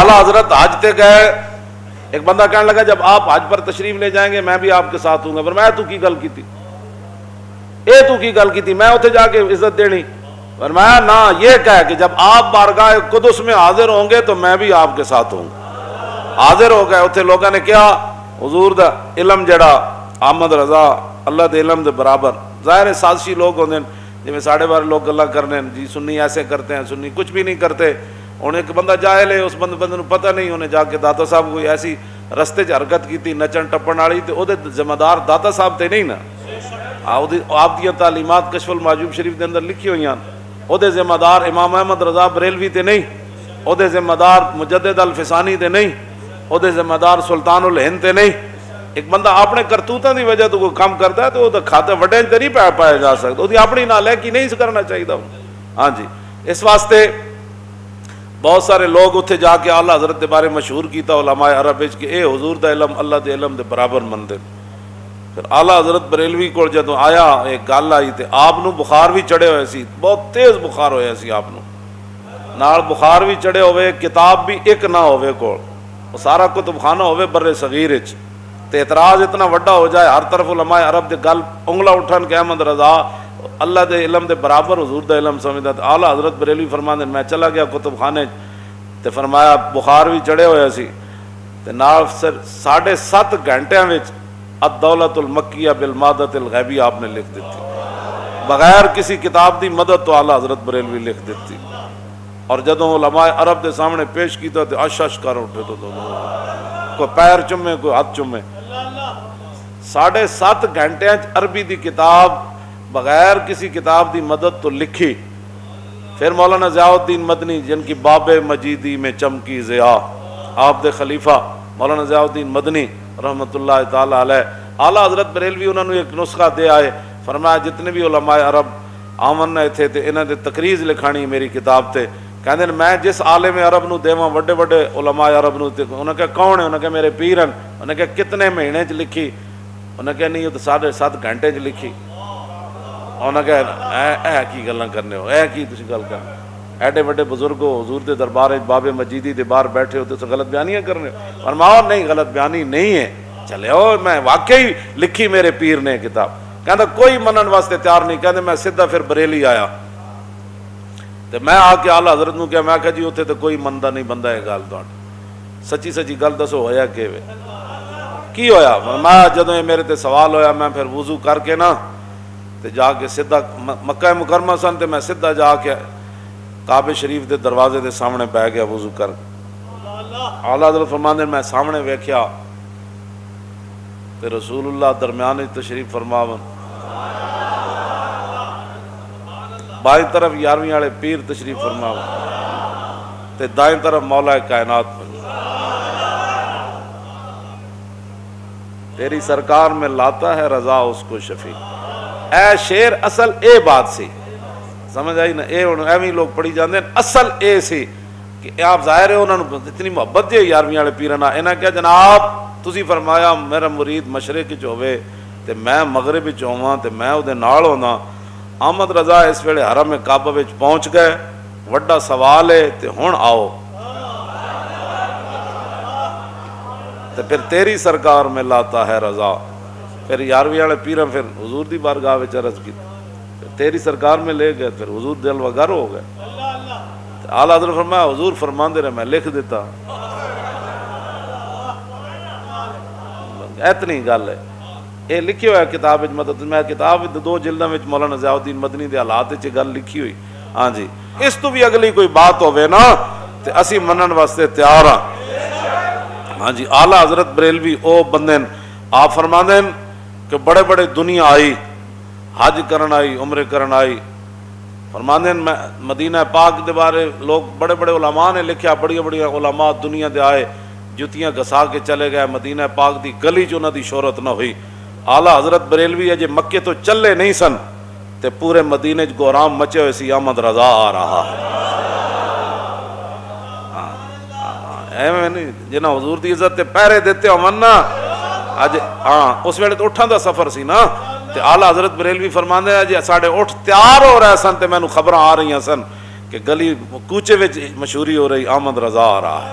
اعلیٰ حضرت حج تے گئے، ایک بندہ کہنے لگا جب آپ حج پر تشریف لے جائیں گے میں بھی آپ کے ساتھ ہوں گا، فرمایا تو کی گل کی تھی، تو کی گل کی تھی، میں اتنے جا کے عزت دینی؟ فرمایا نہ، یہ کہہ کہ جب آپ بارگاہ قدس میں حاضر ہوں گے تو میں بھی آپ کے ساتھ ہوں گا۔ حاضر ہو گئے، اتنے لوگوں نے کیا حضور دا علم جڑا احمد رضا اللہ دے علم دے برابر، ظاہر ہے سازشی لوگ ہوندے جی ساڑھے بارے لوگ گلا کرنے جی سنی ایسے کرتے ہیں، سنی کچھ بھی نہیں کرتے، انہیں ایک بندہ جاہل ہے، اس بندے نو پتہ نہیں، انہیں جا کے داتا صاحب کوئی ایسی رستے چ حرکت کی نچن ٹپن والی تے او دے ذمہ دار داتا صاحب تے نہیں نا، آپ دی تعلیمات کشف المحجوب شریف دے اندر لکھی ہوئی ہیں، او دے ذمہ دار امام احمد رضا بریلوی تے نہیں، او دے ذمہ دار مجدد الفسانی تے نہیں، او دے ذمہ دار سلطان الہند تے نہیں۔ ایک بندہ اپنے کرتوتاں دی وجہ تو کوئی کام کرتا ہے تو وہ کھاتے وڈے تے نہیں پایا جا سکتا، وہ اپنی نالائقی نہیں کرنا چاہیے۔ ہاں جی، اس واسطے بہت سارے لوگ اتنے جا کے اعلیٰ حضرت کے بارے مشہور کیتا علماء عرب کہ اے حضور دا علم اللہ دے علم دے برابر مندے۔ پھر اعلیٰ حضرت بریلوی کو جدوں آیا ایک گل آئی تے آپ نو بخار بھی چڑھے ہوئے سی، بہت تیز بخار ہویا سی، آپ نو نال بخار بھی چڑھے ہوئے، کتاب بھی ایک نہ ہوئے کول، وہ سارا کتب خانہ ہوئے بر صغیر وچ، تے اعتراض اتنا وڈا ہو جائے ہر طرف علماء عرب دے گل انگلا اٹھن کہ احمد رضا اللہ دے علم دے برابر حضور دا علم سمجھدا، تے اعلیٰ حضرت بریلوی فرماندے میں چلا گیا کتب خانے تے فرمایا بخار بھی چڑھے ہوئے سی تے نال 7.5 گھنٹیاں وچ الدولت المکیہ بالمادت الغیبی آپ نے لکھ دیتی، بغیر کسی کتاب دی مدد تو اعلیٰ حضرت بریلوی لکھ دیتی، اور جدوں علماء عرب دے سامنے پیش کیتا تے اشش کر اٹھے، تو کوئی پیر چومے کوئی ہاتھ چومے۔ 7.5 گھنٹے عربی دی کتاب بغیر کسی کتاب دی مدد تو لکھی۔ پھر مولانا ضیاء الدین مدنی جن کی باب مجیدی میں چمکی ضیاء، آپ دے خلیفہ مولانا ضیاء الدین مدنی رحمۃ اللہ تعالی علیہ، اعلیٰ حضرت بریلوی انہوں نے ایک نسخہ دے آئے، فرمایا جتنے بھی علماء عرب آمن تھے تے انہوں نے تقریض لکھانی میری کتاب تے، کہندے میں جس عالم عرب نو دیواں وڈے وڈے علماء عرب نو، انہوں نے کہا کون ہے؟ انہوں نے کہا میرے پیرن۔ انہوں نے کہا کتنے مہینے چ لکھی؟ انہوں نے کہا نہیں یہ تو 7.5 گھنٹے چ لکھی۔ انہوں نے کہا اے کی گلاں کرنے ہو، اے کی تسی گل کر، ایڈے وڈے بزرگ ہو، حضور دے دربار باب مجیدی دے باہر بیٹھے ہو تو غلط بیانیاں کرنے ہو؟ فرمایا نہیں غلط بیانی نہیں ہے، چلے ہو میں واقعی لکھی میرے پیر نے کتاب۔ کہندا کوئی منن واسطے تیار نہیں، کہندے میں سیدھا پھر بریلی آیا تے میں آ کے اعلیٰ حضرت نو کہا، میں کہا جی اتنے تو کوئی مندا نہیں بندہ ہے گل تہاڈی، سچی سچی گل دسو ہویا کی ہویا؟ میں جدوں یہ میرے تے سوال ہویا میں پھر وضو کر کے نا تے جا کے سیدھا مکہ مکرمہ سن تے میں سیدھا جا کے کعبے شریف دے دروازے دے سامنے بیٹھ گیا وضو کر۔ اعلیٰ حضرت فرماندے میں سامنے ویکھیا تے رسول اللہ درمیان تشریف فرماون، بائیں طرف 11ویں والے پیر تشریف فرماون تے دائیں طرف مولا کائنات فرماون۔ تیری سرکار میں لاتا ہے رضا اس کو شفیع۔ اے شیر اصل اے بات سی، سمجھ آئی نا؟ اے ایویں لوگ پڑھی جاندے ہیں، اصل اے سی کہ آپ ظاہر ہے انہوں نے اتنی محبت جی 11ویں والے پیراں نال، انہاں کہا جناب تسی فرمایا میرا مرید مشرق وچ ہوے تے میں مغرب وچ ہوواں تے میں اودے نال ہوندا۔ احمد رضا اس ویلے حرم کعبہ وچ پہنچ گئے، وڈا سوال ہے تے ہن آؤ تے پھر تیری سرکار میں لاتا ہے رضا۔ پھر 11ویں والے پیراں پھر حضور دی بارگاہ وچ عرض کی، تیری سرکار میں لے گئے، پھر حضور دل وگر ہو گئے۔ اعلیٰ حضرت فرمایا حضور فرماندے رہے میں لکھ دیتا، اتنی گل ہے۔ یہ لکھی ہوا ہے کتاب وچ، مطلب میں کتاب 2 جلداں وچ مولانا ضیاء الدین مدنی دے حالات وچ گل لکھی ہوئی۔ ہاں جی، اس تو بھی اگلی کوئی بات ہوے نا تے اسی منن واسطے تیار ہاں۔ ہاں جی، اعلیٰ حضرت بریلوی او بندے آپ فرماندے کہ بڑے بڑے دنیا آئی، حج کرن آئی، عمرے کرن آئی، فرماندے میں مدینہ پاک دے بارے لوگ بڑے بڑے علماء نے لکھیا، بڑی بڑی علماء دنیا دے آئے، جتیاں گھسا کے چلے گئے، مدینہ پاک دی گلی چ انہاں دی شہرت نہ ہوئی۔ اعلیٰ حضرت بریلوی اجے مکے تو چلے نہیں سن تے پورے مدینے چ گورام مچے ہوئے سی، احمد رضا آ رہا ہے۔ ایویں نہیں جنہاں حضور دی عزت تے پہرے دیتے ہون نا اج، ہاں اس ویلے تو اٹھاں دا سفر سی نا تے اعلیٰ حضرت بریلوی فرماندے ہیں جی ساڈے اٹھ تیار ہو رہے سن تے مینوں خبراں آ رہی سن کہ گلی کوچے وچ مشہوری ہو رہی احمد رضا آ رہا ہے۔